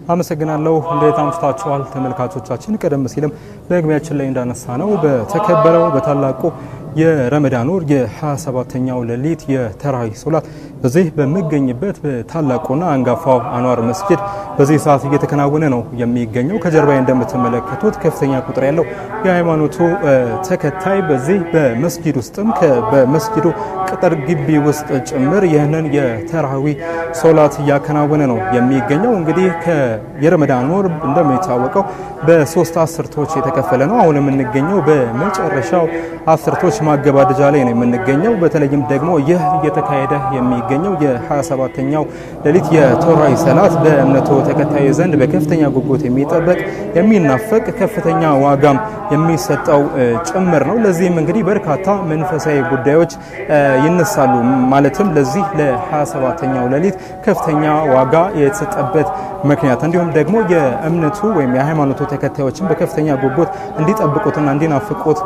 አመሰግናለሁ። እንዴት አምሽታችኋል ተመልካቾቻችን? ቀደም ሲልም በመግቢያችን ላይ እንዳነሳ ነው በተከበረው በታላቁ የረመዳን ወር የ27ኛው ሌሊት የተራዊህ ሶላት በዚህ በሚገኝበት በታላቁና አንጋፋው አንዋር መስጂድ በዚህ ሰዓት እየተከናወነ ነው የሚገኘው። ከጀርባዬ እንደምትመለከቱት ከፍተኛ ቁጥር ያለው የሃይማኖቱ ተከታይ በዚህ በመስጂድ ውስጥም በመስጂዱ ቅጥር ግቢ ውስጥ ጭምር ይህንን የተራዊህ ሶላት እያከናወነ ነው የሚገኘው። እንግዲህ የረመዳን ወር እንደሚታወቀው በሶስት አስርቶች የተከፈለ ነው። አሁን የምንገኘው በመጨረሻው አስርቶች ማገባደጃ ላይ ነው የምንገኘው። በተለይም ደግሞ ይህ እየተካሄደ የሚገኘው የ27ኛው ሌሊት የተራዊህ ሰላት በእምነቱ ተከታይ ዘንድ በከፍተኛ ጉጉት የሚጠበቅ የሚናፈቅ ከፍተኛ ዋጋም የሚሰጠው ጭምር ነው። ለዚህም እንግዲህ በርካታ መንፈሳዊ ጉዳዮች ይነሳሉ። ማለትም ለዚህ ለ27ኛው ሌሊት ከፍተኛ ዋጋ የተሰጠበት ምክንያት እንዲሁም ደግሞ የእምነቱ ወይም የሃይማኖቱ ተከታዮችን በከፍተኛ ጉጉት እንዲጠብቁትና እንዲናፍቁት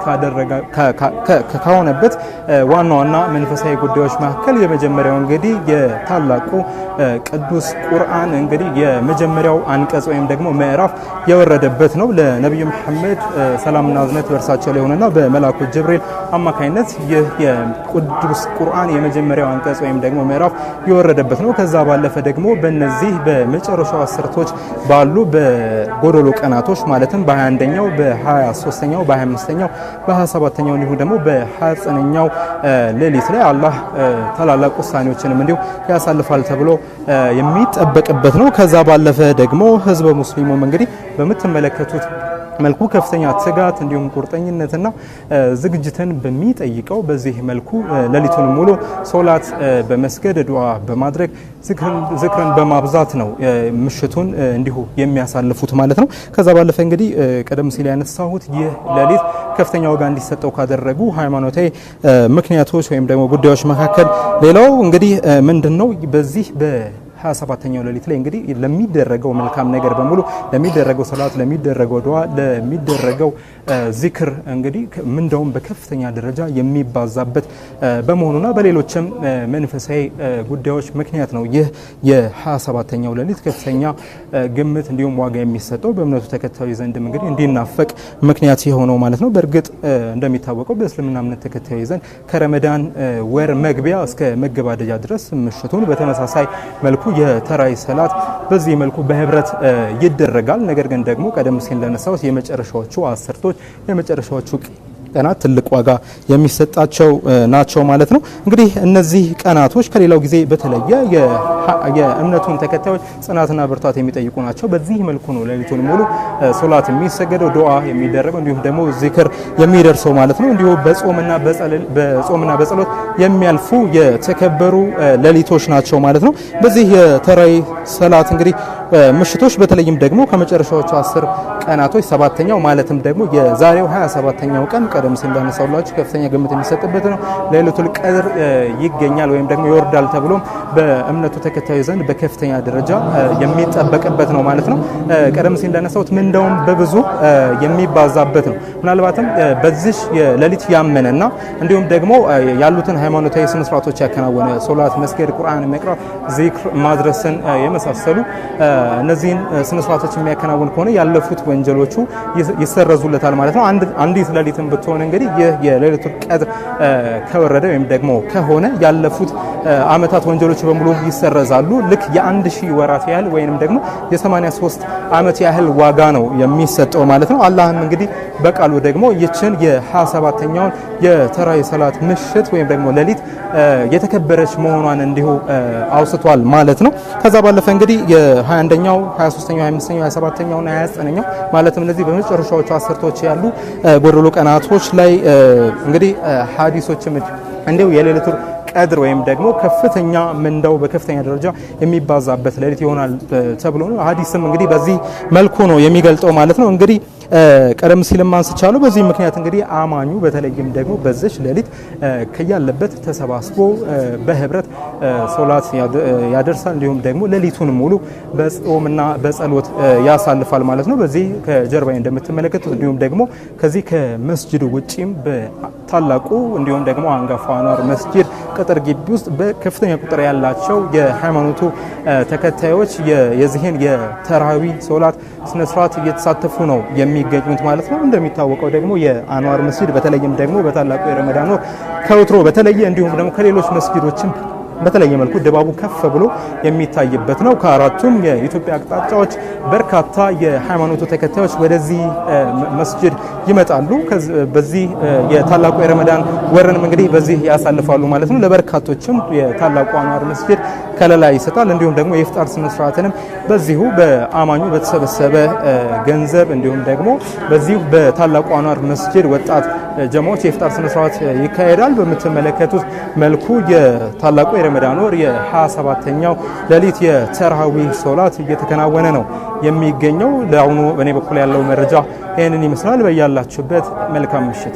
ከሆነበት ዋና ዋና መንፈሳዊ ጉዳዮች መካከል የመጀመሪያው እንግዲህ የታላቁ ቅዱስ ቁርአን እንግዲህ የመጀመሪያው አንቀጽ ወይም ደግሞ ምዕራፍ የወረደበት ነው። ለነብዩ መሐመድ ሰላምና እዝነት በእርሳቸው ላይ ሆነና በመላኩ ጅብሪል አማካይነት ይህ የቅዱስ ቁርአን የመጀመሪያው አንቀጽ ወይም ደግሞ ምዕራፍ የወረደበት ነው። ከዛ ባለፈ ደግሞ በእነዚህ በመጨረሻው አስርቶች ባሉ በጎዶሎ ቀናቶች ማለትም በ21ኛው በ23ኛው በ25ኛው በ27ኛው እንዲሁም ደግሞ በ29ኛው ሌሊት ላይ አላህ ታላላቅ ውሳኔዎችንም እንዲሁ ያሳልፋል ተብሎ የሚጠበቅበት ነው። ከዛ ባለፈ ደግሞ ህዝበ ሙስሊሙም እንግዲህ በምትመለከቱት መልኩ ከፍተኛ ትጋት እንዲሁም ቁርጠኝነትና ዝግጅትን በሚጠይቀው በዚህ መልኩ ሌሊቱን ሙሉ ሶላት በመስገድ ዱዓ በማድረግ ዝክርን በማብዛት ነው ምሽቱን እንዲሁ የሚያሳልፉት ማለት ነው። ከዛ ባለፈ እንግዲህ ቀደም ሲል ያነሳሁት ይህ ሌሊት ከፍተኛ ዋጋ እንዲሰጠው ካደረጉ ሃይማኖታዊ ምክንያቶች ወይም ደግሞ ጉዳዮች መካከል ሌላው እንግዲህ ምንድነው በዚህ 27ኛው ሌሊት ላይ እንግዲህ ለሚደረገው መልካም ነገር በሙሉ ለሚደረገው ሶላት ለሚደረገው ዱዓ ለሚደረገው ዚክር እንግዲህ ምንዳውም በከፍተኛ ደረጃ የሚባዛበት በመሆኑና በሌሎችም መንፈሳዊ ጉዳዮች ምክንያት ነው ይህ የ27ኛው ሌሊት ከፍተኛ ግምት እንዲሁም ዋጋ የሚሰጠው በእምነቱ ተከታዮች ዘንድም እንግዲህ እንዲናፈቅ ምክንያት የሆነው ማለት ነው። በእርግጥ እንደሚታወቀው በእስልምና እምነት ተከታዮች ዘንድ ከረመዳን ወር መግቢያ እስከ መገባደጃ ድረስ ምሽቱን በተመሳሳይ መልኩ የተራዊህ ሰላት በዚህ መልኩ በህብረት ይደረጋል። ነገር ግን ደግሞ ቀደም ሲል እንደነሳሁት የመጨረሻዎቹ አስርቶች የመጨረሻዎቹ ቀናት ትልቅ ዋጋ የሚሰጣቸው ናቸው ማለት ነው። እንግዲህ እነዚህ ቀናቶች ከሌላው ጊዜ በተለየ የእምነቱን ተከታዮች ጽናትና ብርታት የሚጠይቁ ናቸው። በዚህ መልኩ ነው ሌሊቱን ሙሉ ሶላት የሚሰገደው ዱዓ የሚደረገው እንዲሁም ደግሞ ዚክር የሚደርሰው ማለት ነው። እንዲሁ በጾምና በጸሎት የሚያልፉ የተከበሩ ሌሊቶች ናቸው ማለት ነው። በዚህ የተራዊህ ሰላት እንግዲህ ምሽቶች በተለይም ደግሞ ከመጨረሻዎቹ 10 ቀናቶች ሰባተኛው ማለትም ደግሞ የዛሬው 27ኛው ቀን ቀደም ሲል እንዳነሳውላችሁ ከፍተኛ ግምት የሚሰጥበት ነው። ለይለቱል ቀድር ይገኛል ወይም ደግሞ ይወርዳል ተብሎም በእምነቱ ተከታዮች ዘንድ በከፍተኛ ደረጃ የሚጠበቅበት ነው ማለት ነው። ቀደም ሲል እንዳነሳውት ምንዳውም በብዙ የሚባዛበት ነው። ምናልባትም በዚህ ሌሊት ያመነና እንዲሁም ደግሞ ያሉትን ሃይማኖታዊ ስነ ስርዓቶች ያከናወነ ሶላት፣ መስገድ፣ ቁርአን መቅራት፣ ዚክር ማድረስን የመሳሰሉ እነዚህን ስነ ስርዓቶች የሚያከናውን ከሆነ ያለፉት ወንጀሎቹ ይሰረዙለታል ማለት ነው። አንዲት ሌሊትን ብትሆን እንግዲህ ይህ የሌሊቱል ቀድር ከወረደ ወይም ደግሞ ከሆነ ያለፉት አመታት ወንጀሎች በሙሉ ይሰረዛሉ። ልክ የ1000 ወራት ያህል ወይንም ደግሞ የ83 አመት ያህል ዋጋ ነው የሚሰጠው ማለት ነው። አላህም እንግዲህ በቃሉ ደግሞ ይችን የ27ኛውን የተራዊህ ሰላት ምሽት ወይም ደግሞ ሌሊት የተከበረች መሆኗን እንዲሁ አውስቷል ማለት ነው። ከዛ ባለፈ እንግዲህ የ21ኛው 23ኛው 25ኛው 27ኛው እና 29ኛው ማለትም እነዚህ በመጨረሻዎቹ አስርቶች ያሉ ጎዶሎ ቀናቶች ላይ እንግዲህ ሐዲሶችም እንዲሁ የሌሊቱል ቀድር ወይም ደግሞ ከፍተኛ ምንዳው በከፍተኛ ደረጃ የሚባዛበት ሌሊት ይሆናል ተብሎ ነው ሐዲስም እንግዲህ በዚህ መልኩ ነው የሚገልጠው ማለት ነው። እንግዲህ ቀደም ሲልም አንስቻለሁ። በዚህ ምክንያት እንግዲህ አማኙ በተለይም ደግሞ በዚህ ሌሊት ከያለበት ተሰባስቦ በህብረት ሶላት ያደርሳል እንዲሁም ደግሞ ሌሊቱን ሙሉ በጾምና በጸሎት ያሳልፋል ማለት ነው። በዚህ ከጀርባዬ እንደምትመለከቱት እንዲሁም ደግሞ ከዚህ ከመስጂዱ ውጪም በታላቁ እንዲሁም ደግሞ አንጋፋው አንዋር መስጂድ ቅጥር ግቢ ውስጥ በከፍተኛ ቁጥር ያላቸው የሃይማኖቱ ተከታዮች የዚህን የተራዊ ሶላት ስነ ስርዓት እየተሳተፉ ነው የሚገኙት ማለት ነው። እንደሚታወቀው ደግሞ የአንዋር መስጂድ በተለይም ደግሞ በታላቁ የረመዳን ወር ከወትሮ በተለየ እንዲሁም ደግሞ ከሌሎች መስጂዶችም በተለየ መልኩ ድባቡ ከፍ ብሎ የሚታይበት ነው። ከአራቱም የኢትዮጵያ አቅጣጫዎች በርካታ የሃይማኖቱ ተከታዮች ወደዚህ መስጂድ ይመጣሉ። በዚህ የታላቁ የረመዳን ወርንም እንግዲህ በዚህ ያሳልፋሉ ማለት ነው። ለበርካቶችም የታላቁ አንዋር መስጂድ ከለላ ይሰጣል። እንዲሁም ደግሞ የኢፍጣር ስነ ስርዓትንም በዚሁ በአማኙ በተሰበሰበ ገንዘብ እንዲሁም ደግሞ በዚሁ በታላቁ አንዋር መስጂድ ወጣት ጀማዎች የኢፍጣር ስነ ስርዓት ይካሄዳል። በምትመለከቱት መልኩ የታላቁ የረመዳን ወር የ27ኛው ሌሊት የተራዊህ ሶላት እየተከናወነ ነው የሚገኘው። ለአሁኑ በእኔ በኩል ያለው መረጃ ይህንን ይመስላል። በያላችሁበት መልካም ምሽት